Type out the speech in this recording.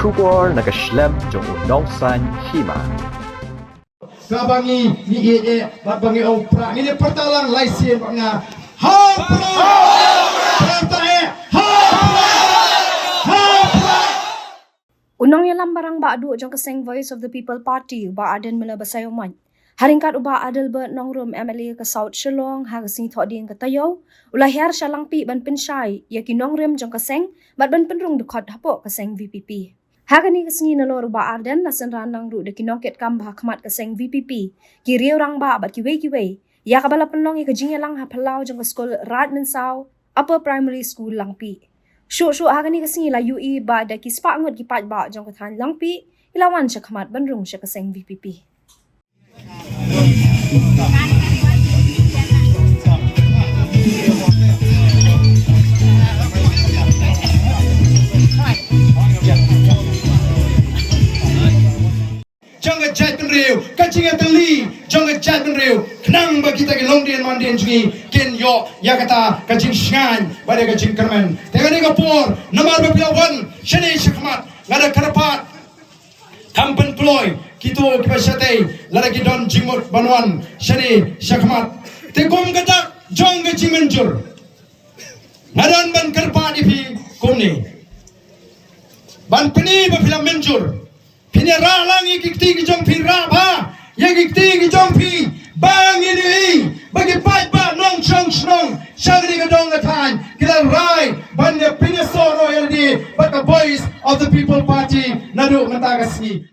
Shubor nakaslem jong udongsan Hima. Kabangi ni babangi opra ini pertalang laisen nga ha Unang yalam barang ba'du jong kaseng Voice of the People Party uba aden mela basayoman. Haringkat uba adel ber nongrum MLA ke South Shillong ha kesing thoding ke tayo ulah HIAR SHA LANGPIH ban pensyai ya kinongrum jong kaseng bat ban penrung dekot hapo kaseng VPP. Hagani kesengi nalor uba ARDENT nasen ranang ru de kinongket kambah kemat keseng VPP. Kiri orang ba bat kiwe. Ya kabala penong ya kejing lang ha pelau jong ke skol Rad Mensau Upper Primary School LANGPIH. Syuk hagani kesengi la UI ba da ki SPAH ngot ki pat ba jong kethan LANGPIH ilawan sya kemat banrung sya keseng VPP. Jangan jat penriu, kacing yang teli, jangan jat penriu. Kenang bagi kita ke longdian mandian jungi, ken yo ya kata kacing shan, pada kacing kermen. Tengah ni kapur, nomor berpilawan, shani syakmat, ngada karapat, kampen ploy, kita kipasyatai, lalaki don jimut banuan, shani syakmat. Tekom kata, jong kacing menjur. Ngadan ban karapat ipi kumni, ban peni berpilawan menjur. Pini ralang ikti kijong pi raba, yang ikti kijong pi bang ini bagi pat ba nong chong snong, syang ni kadong katan kita rai banyak PYNＩASOH yang di but the Voice of the People Party nadu mentagasi.